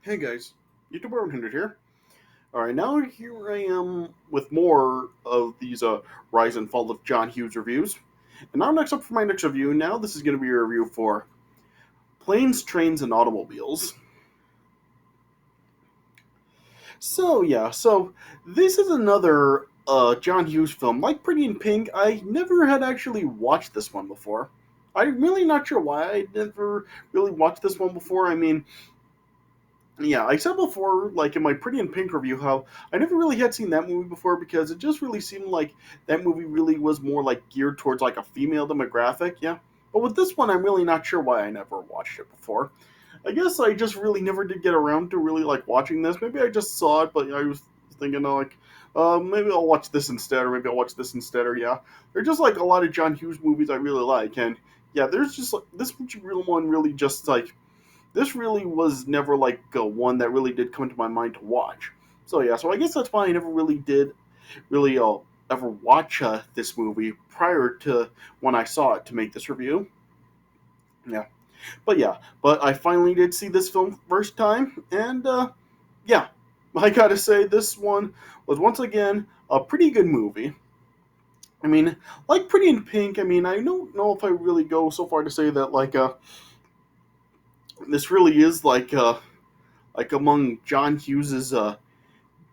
Hey guys, YouTuber 100 here. Alright, now here I am with more of these Rise and Fall of John Hughes reviews. And now next up for my next review, now this is going to be a review for Planes, Trains, and Automobiles. So this is another John Hughes film. Like Pretty in Pink, I never had actually watched this one before. I'm really not sure why I never really watched this one before. I mean, yeah, I said before, like in my Pretty in Pink review, how I never really had seen that movie before because it just really seemed like that movie really was more like geared towards like a female demographic. Yeah, but with this one, I'm really not sure why I never watched it before. I guess I just really never did get around to really like watching this. Maybe I just saw it, but I was thinking like, maybe I'll watch this instead, or maybe I'll watch this instead, or yeah, they're just like a lot of John Hughes movies I really like, and yeah, there's just like this real one really just like this really was never like one that really did come to my mind to watch. So yeah, so I guess that's why I never really did really ever watch this movie prior to when I saw it to make this review. Yeah, but I finally did see this film first time, and yeah, I gotta say this one was once again a pretty good movie. I mean, like Pretty in Pink. I mean, I don't know if I really go so far to say that this really is like among John Hughes's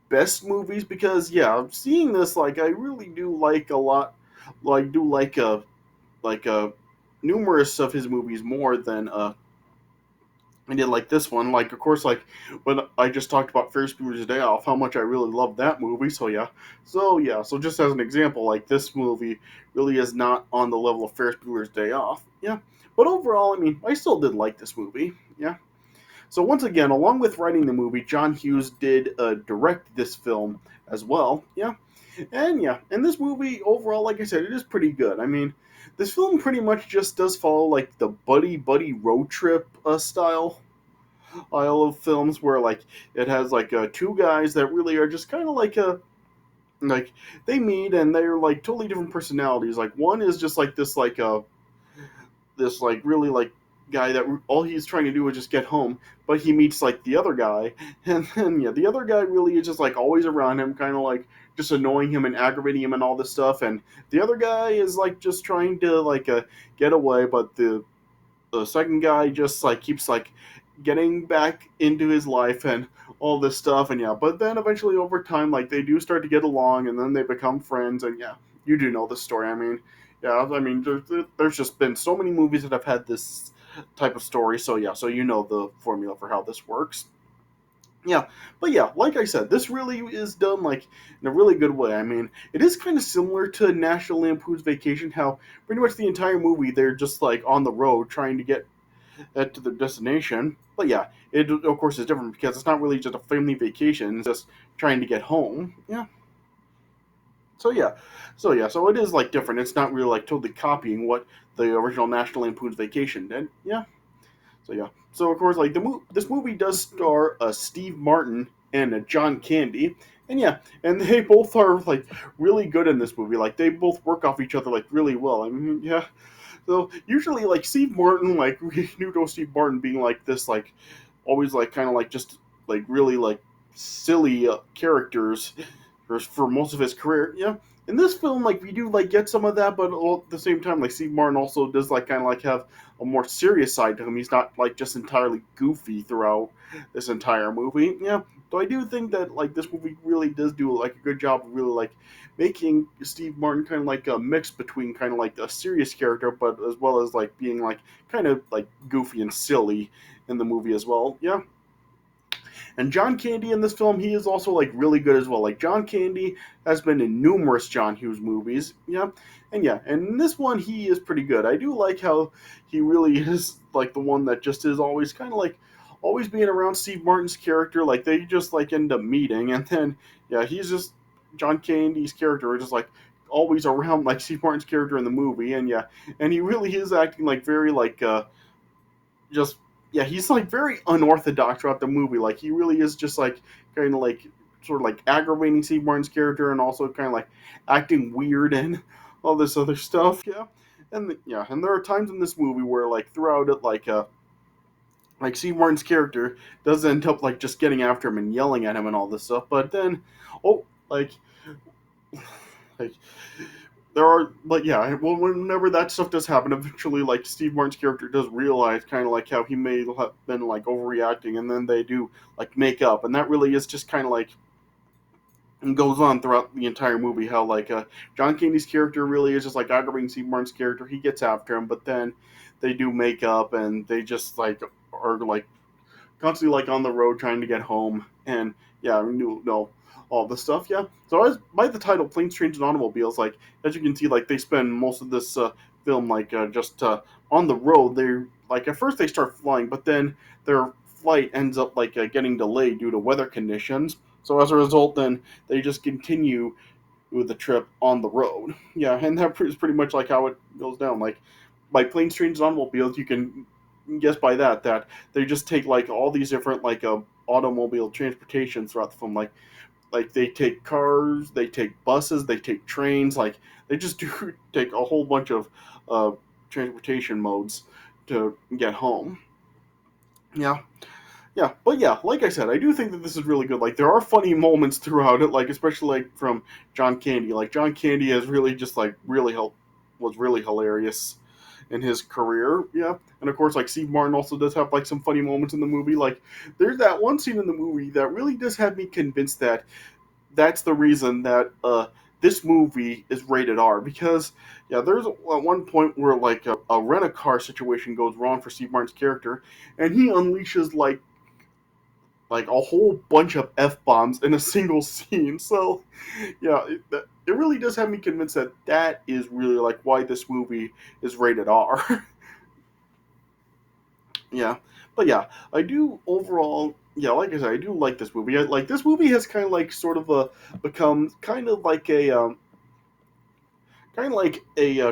best movies because yeah, seeing this like I really do like a lot, like do like numerous of his movies more than I did like this one. Like of course like when I just talked about Ferris Bueller's Day Off, how much I really love that movie. So just as an example, like this movie really is not on the level of Ferris Bueller's Day Off. Yeah, but overall, I mean, I still did like this movie. Yeah. So once again, along with writing the movie, John Hughes did direct this film as well. And this movie overall, like I said, it is pretty good. I mean, this film pretty much just does follow like the buddy road trip style of films where like it has like two guys that really are just kind of like a like they meet and they're like totally different personalities. Like one is just like this like really like guy that all he's trying to do is just get home, but he meets like the other guy, and then yeah, the other guy really is just like always around him, kind of like just annoying him and aggravating him and all this stuff, and the other guy is like just trying to get away, but the second guy just like keeps like getting back into his life and all this stuff, and yeah, but then eventually over time like they do start to get along and then they become friends, and yeah, you do know the story. I mean, yeah, I mean there's just been so many movies that have had this type of story, so yeah, so you know the formula for how this works. Yeah, but yeah, like I said, this really is done like in a really good way. I mean, it is kind of similar to National Lampoon's Vacation, how pretty much the entire movie they're just like on the road trying to get to their destination. But yeah, it of course is different because it's not really just a family vacation; it's just trying to get home. Yeah. So yeah, so it is like different. It's not really like totally copying what the original National Lampoon's Vacation did. Yeah. So of course, like this movie does star Steve Martin and John Candy, and yeah, and they both are like really good in this movie. Like they both work off each other like really well. I mean, yeah. So usually, like Steve Martin, like we knew to Steve Martin being like this, like always like kind of like just like really like silly characters for most of his career. Yeah, in this film, like we do like get some of that, but at the same time, like Steve Martin also does like kind of like have a more serious side to him. He's not like just entirely goofy throughout this entire movie. Yeah, so I do think that like this movie really does do like a good job of really like making Steve Martin kind of like a mix between kind of like a serious character, but as well as like being like kind of like goofy and silly in the movie as well. Yeah. And John Candy in this film, he is also like really good as well. Like John Candy has been in numerous John Hughes movies. Yeah, and in this one he is pretty good. I do like how he really is like the one that just is always kind of like always being around Steve Martin's character. Like they just like end up meeting, and then yeah, he's just John Candy's character is just like always around like Steve Martin's character in the movie, and yeah, and he really is acting like very like just yeah, he's like very unorthodox throughout the movie. Like he really is just like kind of like sort of like aggravating Steve Martin's character and also kind of like acting weird and all this other stuff. Yeah, and yeah, and there are times in this movie where like throughout it, like like Steve Martin's character does end up like just getting after him and yelling at him and all this stuff, but then oh like like there are like yeah well whenever that stuff does happen eventually like Steve Martin's character does realize kind of like how he may have been like overreacting and then they do like make up and that really is just kind of like and goes on throughout the entire movie how like John Candy's character really is just like aggravating Steve Martin's character. He gets after him, but then they do make up and they just like are like constantly like on the road trying to get home and yeah, you know all the stuff. Yeah. So as by the title, Planes, Trains, and Automobiles, like as you can see, like they spend most of this film like just on the road. They're like at first they start flying, but then their flight ends up like getting delayed due to weather conditions. So as a result, then they just continue with the trip on the road. Yeah, and that is pretty much like how it goes down. Like by Planes, Trains, and Automobiles, you can guess by that they just take like all these different like automobile transportation throughout the film. Like they take cars, they take buses, they take trains. Like they just do take a whole bunch of uh, transportation modes to get home. Yeah, yeah, but yeah, like I said, I do think that this is really good. Like there are funny moments throughout it, like especially like from John Candy. Like John Candy has really just like really helped was really hilarious in his career. Yeah, and of course like Steve Martin also does have like some funny moments in the movie. Like there's that one scene in the movie that really does have me convinced that that's the reason that this movie is rated R because yeah, there's at one point where like a rent a car situation goes wrong for Steve Martin's character, and he unleashes like a whole bunch of f bombs in a single scene. So yeah, it really does have me convinced that that is really like why this movie is rated R. Yeah, but yeah, I do overall. Yeah, like I said, I do like this movie. Like this movie has kind of like sort of become kind of like a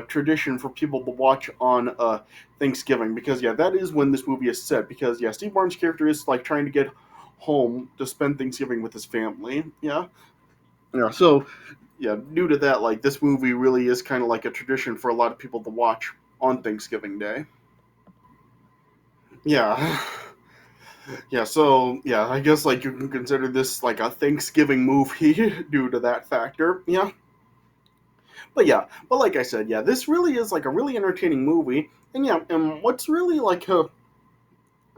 tradition for people to watch on Thanksgiving because yeah, that is when this movie is set. Because yeah, Steve Martin's character is like trying to get home to spend Thanksgiving with his family. Yeah, yeah. So yeah, due to that, like this movie really is kind of like a tradition for a lot of people to watch on Thanksgiving Day. Yeah. Yeah, so yeah, I guess like you can consider this like a Thanksgiving movie due to that factor. Yeah, but yeah, but like I said, yeah, this really is like a really entertaining movie, and yeah, and what's really like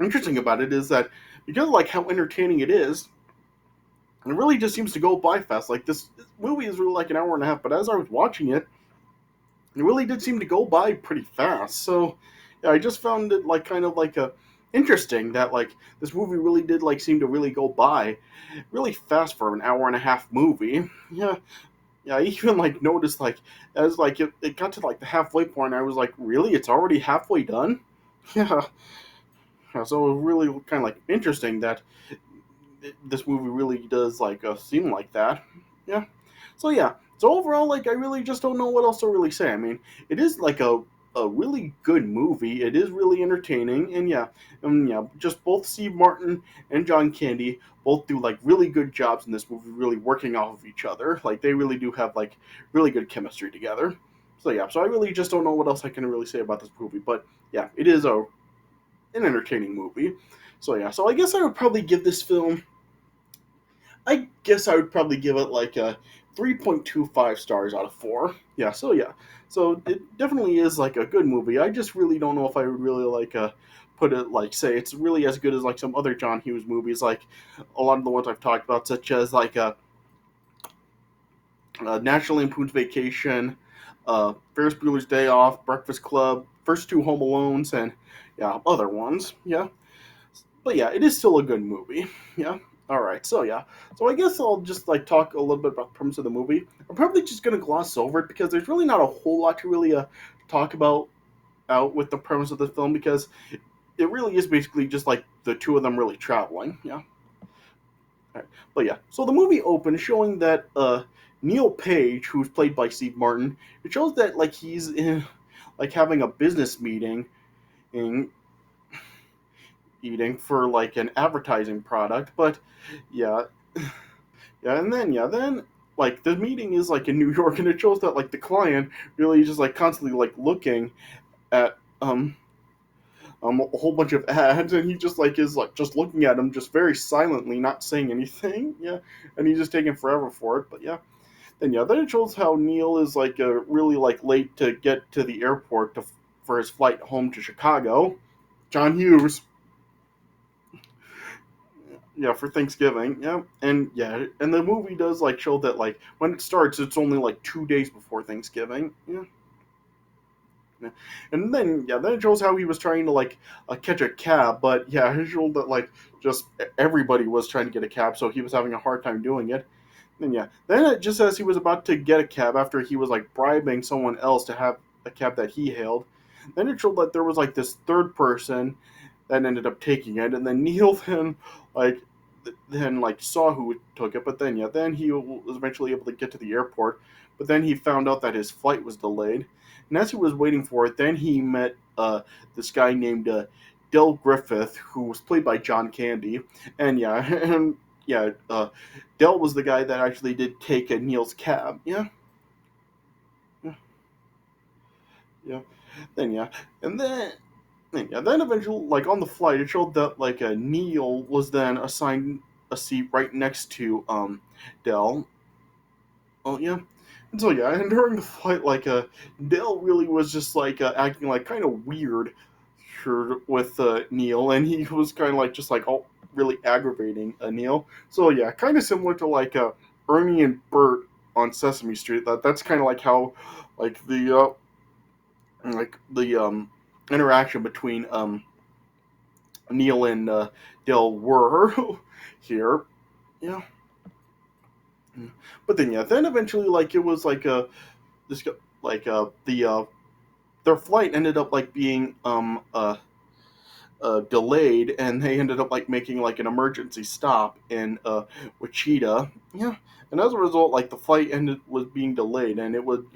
interesting about it is that because of, like how entertaining it is, it really just seems to go by fast. Like this movie is really like an hour and a half, but as I was watching it, it really did seem to go by pretty fast. So yeah, I just found it like kind of like a interesting that like this movie really did like seem to really go by really fast for an hour and a half movie. Yeah, yeah, I even like noticed like as like it got to like the halfway point, I was like, really, it's already halfway done. Yeah, yeah, so it was really kind of like interesting that this movie really does like seem like that. Yeah, so yeah, so overall, like I really just don't know what else to really say. I mean, it is like a really good movie. It is really entertaining, and yeah, just both Steve Martin and John Candy both do like really good jobs in this movie, really working off of each other. Like they really do have like really good chemistry together. So yeah, so I really just don't know what else I can really say about this movie, but yeah, it is an entertaining movie. So yeah, so I guess I would probably give this film. I guess I would probably give it like a 3.25 stars out of 4. Yeah, so yeah. So it definitely is like a good movie. I just really don't know if I would really like put it like say it's really as good as like some other John Hughes movies like a lot of the ones I've talked about such as like National Lampoon's Vacation, Ferris Bueller's Day Off, Breakfast Club, first two Home Alones and yeah, other ones. Yeah. But yeah, it is still a good movie. Yeah. All right. So yeah. So I guess I'll just like talk a little bit about the premise of the movie. I'm probably just gonna gloss over it because there's really not a whole lot to really talk about out with the premise of the film because it really is basically just like the two of them really traveling. Yeah. All right. But yeah. So the movie opens showing that Neil Page, who's played by Steve Martin, it shows that like he's in, like having a business meeting in eating for like an advertising product. But yeah, yeah, then like the meeting is like in New York, and it shows that like the client really is just like constantly like looking at a whole bunch of ads, and he just like is like just looking at them just very silently, not saying anything. Yeah, and he's just taking forever for it. But yeah, then it shows how Neil is like really like late to get to the airport for his flight home to Chicago. John Hughes, yeah, for Thanksgiving. Yeah, and the movie does like show that like when it starts, it's only like 2 days before Thanksgiving. Yeah. Yeah. And then it shows how he was trying to like catch a cab, but yeah, it showed that like just everybody was trying to get a cab, so he was having a hard time doing it. And yeah, then it just says he was about to get a cab after he was like bribing someone else to have a cab that he hailed. Then it showed that there was like this third person that ended up taking it, and then Neil like then like saw who took it, but then he was eventually able to get to the airport, but then he found out that his flight was delayed, and as he was waiting for it, then he met this guy named Del Griffith, who was played by John Candy, and yeah, and yeah, Del was the guy that actually did take Neil's cab. Yeah, yeah, yeah. Then yeah, and then eventually, like on the flight, it showed that like Neil was then assigned a seat right next to Del. Oh yeah, and so yeah, and during the flight, like Del really was just like acting like kind of weird here with Neil, and he was kind of like just like all really aggravating Neil. So yeah, kind of similar to like Ernie and Bert on Sesame Street. That's kind of like how like the interaction between Neil and Del were here. Yeah. But then yeah, then eventually like it was like this like their flight ended up like being delayed, and they ended up like making like an emergency stop in Wichita. Yeah, and as a result, like the flight ended was being delayed, and it would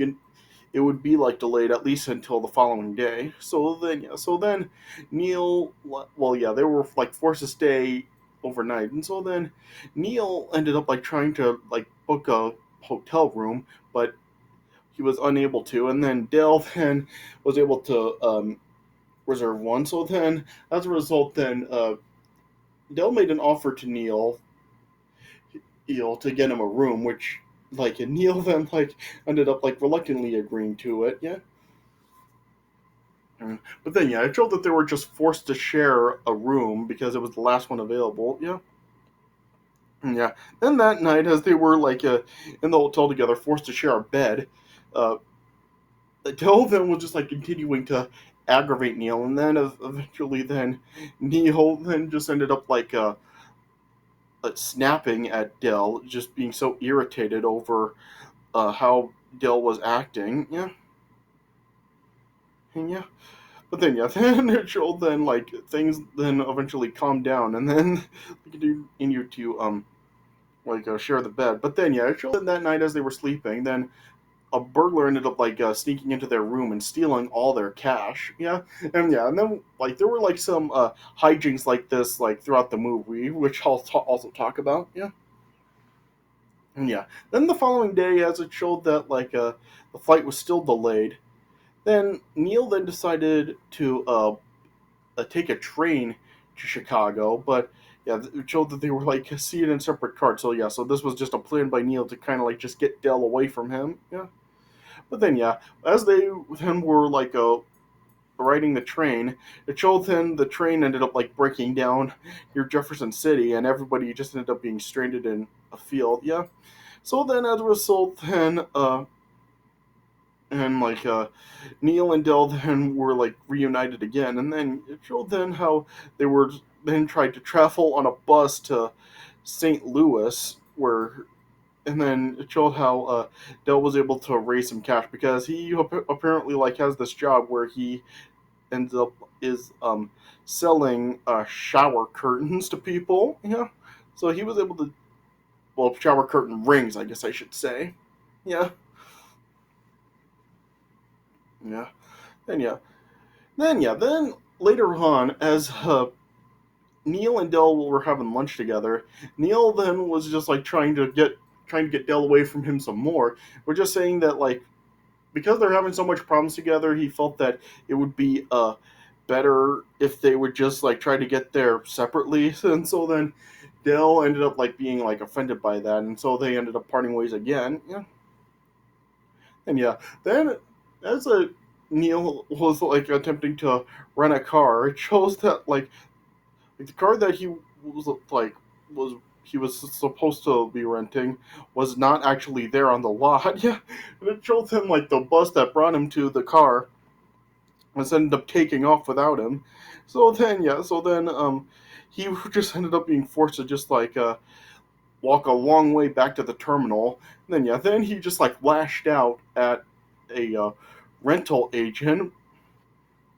be like delayed at least until the following day. So then Neil, well, yeah, they were like forced to stay overnight, and so then Neil ended up like trying to like book a hotel room, but he was unable to, and then Dale then was able to reserve one. So then, as a result, then Dell made an offer to Neil to get him a room, which like and Neil then like ended up like reluctantly agreeing to it. Yeah. But then, yeah, it showed that they were just forced to share a room because it was the last one available. Yeah. Yeah. Then that night, as they were like in the hotel together, forced to share a bed, uh, Dell then was just like continuing to aggravate Neil, and then eventually, then Neil then just ended up like snapping at Dell, just being so irritated over how Dell was acting. Yeah, and yeah. But then yeah, then it showed then like things then eventually calmed down, and then we continue to like share the bed. But then yeah, it showed that night as they were sleeping, then a burglar ended up like sneaking into their room and stealing all their cash. Yeah, and then like there were like some hijinks like this like throughout the movie, which I'll also talk about. Yeah. And yeah, then the following day, as it showed that like the flight was still delayed, then Neil then decided to take a train to Chicago, but yeah, it showed that they were like seated in separate cars. So yeah, so this was just a plan by Neil to kind of like just get Dell away from him. Yeah, but then yeah, as they then were like riding the train, it showed then the train ended up like breaking down near Jefferson City, and everybody just ended up being stranded in a field. Yeah. So then, as a result, then and like Neil and Dell then were like reunited again, and then it showed then how they were then tried to travel on a bus to St. Louis, where and then it showed how Dell was able to raise some cash because he apparently like has this job where he ends up is selling shower curtains to people. Yeah, so he was able to shower curtain rings, I guess I should say. Yeah, yeah, and yeah. Then later on, as Neil and Dell were having lunch together, Neil then was just like trying to get Dell away from him some more. We're just saying that like because they're having so much problems together, he felt that it would be better if they would just like try to get there separately. And so then Dell ended up like being like offended by that, and so they ended up parting ways again. Yeah, and yeah, then as a Neil was like attempting to rent a car, it shows that like the car that he was like was he was supposed to be renting was not actually there on the lot. Yeah, and it shows him like the bus that brought him to the car was ended up taking off without him. So then he just ended up being forced to just walk a long way back to the terminal. And then he just like lashed out at a rental agent.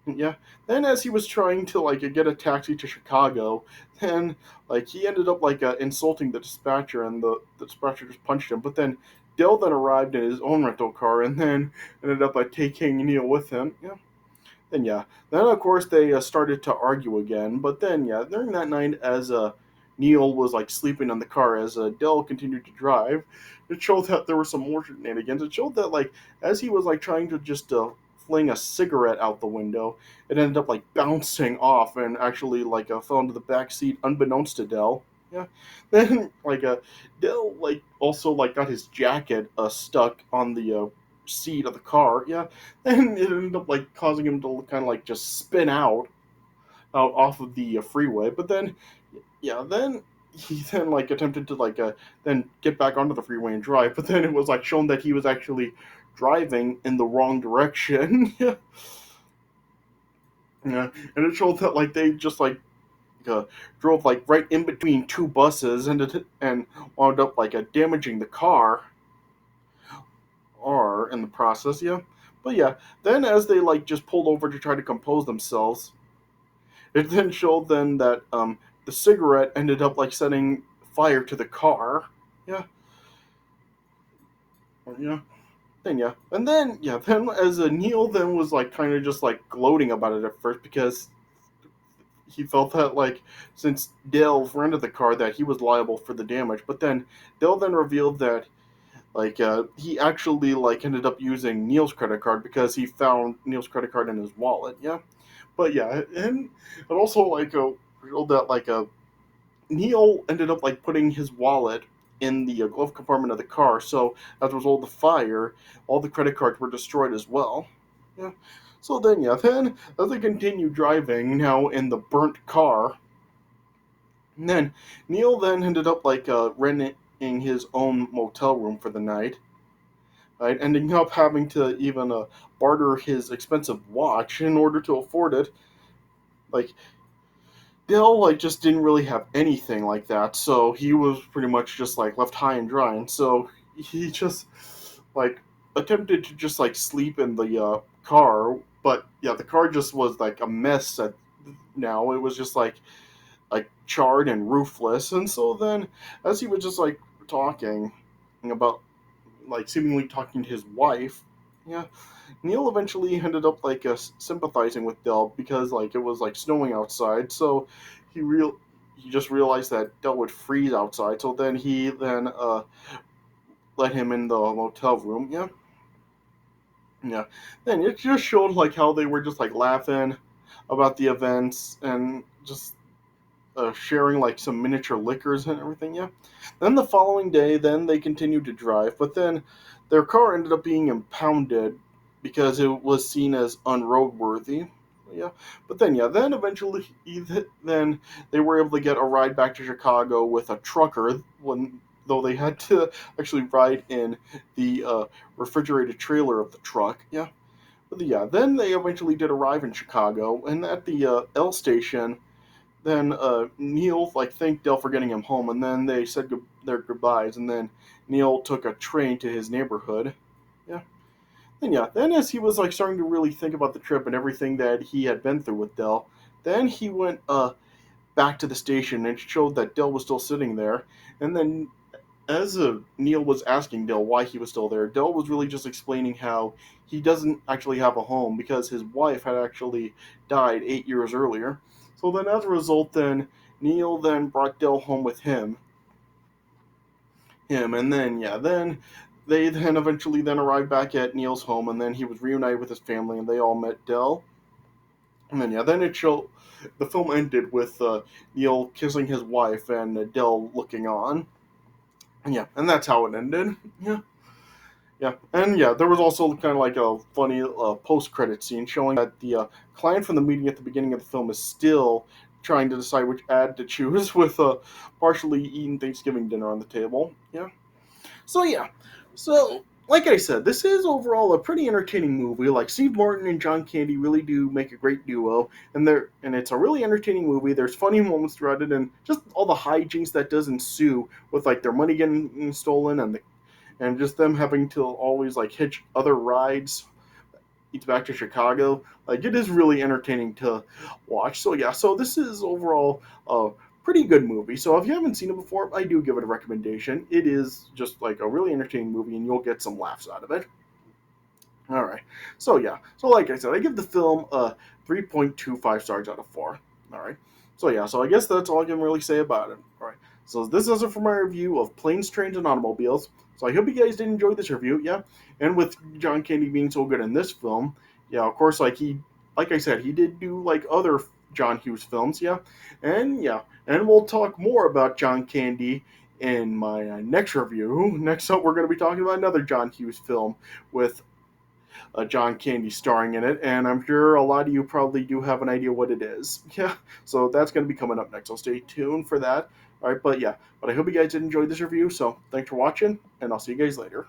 Yeah. Then as he was trying to like get a taxi to Chicago, then like he ended up insulting the dispatcher, and the dispatcher just punched him. But then Dale then arrived in his own rental car and then ended up taking Neil with him. Yeah. Then of course they started to argue again. But then during that night, as Neil was like sleeping in the car as Dell continued to drive, it showed that there were some more shenanigans. It showed that as he was trying to just fling a cigarette out the window, it ended up bouncing off and actually fell into the back seat unbeknownst to Dell. Yeah. Then Dell also got his jacket stuck on the seat of the car. Yeah, and it ended up causing him to kind of just spin out off of the freeway. But then then he then attempted to then get back onto the freeway and drive. But then it was shown that he was actually driving in the wrong direction. Yeah, yeah, and it showed that they just drove right in between two buses and wound up damaging the car or in the process. Yeah, but then as they just pulled over to try to compose themselves, it then showed them that the cigarette ended up setting fire to the car. Yeah, yeah. Then as Neil then was kind of just gloating about it at first because he felt that since Dale rented the car that he was liable for the damage. But then Dale then revealed that he actually ended up using Neil's credit card because he found Neil's credit card in his wallet. Yeah, but and it also revealed that Neil ended up putting his wallet in the glove compartment of the car. So as a result of the fire, all the credit cards were destroyed as well. Yeah. So then as they continue driving now in the burnt car, and then Neil then ended up renting his own motel room for the night. Right, ending up having to even barter his expensive watch in order to afford it. Like Dale just didn't really have anything like that, so he was pretty much just left high and dry, and so he just like attempted to just sleep in the car, but the car just was a mess. At now it was just charred and roofless, and so then as he was just talking about seemingly talking to his wife, yeah, Neil eventually ended up sympathizing with Dell because it was snowing outside, so he just realized that Dell would freeze outside. So then he then let him in the motel room. Yeah, yeah. Then it just showed how they were just laughing about the events and just sharing some miniature liquors and everything. Yeah. Then the following day, then they continued to drive, but then their car ended up being impounded because it was seen as unroadworthy. Yeah, but then eventually, then they were able to get a ride back to Chicago with a trucker. When though they had to actually ride in the refrigerated trailer of the truck. Yeah, but then they eventually did arrive in Chicago, and at the L station, then Neil thanked Dell for getting him home, and then they said their goodbyes, and then Neil took a train to his neighborhood. Yeah. Then as he was starting to really think about the trip and everything that he had been through with Dell, then he went back to the station and showed that Dell was still sitting there. And then as Neil was asking Dell why he was still there, Dell was really just explaining how he doesn't actually have a home because his wife had actually died 8 years earlier. So then, as a result, then Neil then brought Dell home with and then then they then eventually then arrived back at Neil's home, and then he was reunited with his family, and they all met Dell. And then yeah, then it showed the film ended with Neil kissing his wife and Adele looking on. And yeah, and that's how it ended. Yeah. Yeah, and yeah, there was also kind of like a funny post-credit scene showing that the client from the meeting at the beginning of the film is still trying to decide which ad to choose, with partially eating Thanksgiving dinner on the table. Yeah, so yeah, so like I said, this is overall a pretty entertaining movie. Like Steve Martin and John Candy really do make a great duo, and it's a really entertaining movie. There's funny moments throughout it, and just all the hijinks that does ensue with like their money getting stolen and just them having to always like hitch other rides each back to Chicago. Like it is really entertaining to watch. So yeah, so this is overall a pretty good movie. So if you haven't seen it before, I do give it a recommendation. It is just like a really entertaining movie, and you'll get some laughs out of it. All right. So yeah. So like I said, I give the film a 3.25 stars out of 4. All right. So yeah. So I guess that's all I can really say about it. All right. So this is it for my review of Planes, Trains, and Automobiles. So I hope you guys did enjoy this review. Yeah. And with John Candy being so good in this film, yeah, of course, like I said, he did do like other John Hughes films. Yeah. And yeah. And we'll talk more about John Candy in my next review. Next up, we're going to be talking about another John Hughes film with John Candy starring in it, and I'm sure a lot of you probably do have an idea what it is. Yeah, so that's going to be coming up next. So stay tuned for that. All right, but yeah, but I hope you guys did enjoy this review. So thanks for watching, and I'll see you guys later.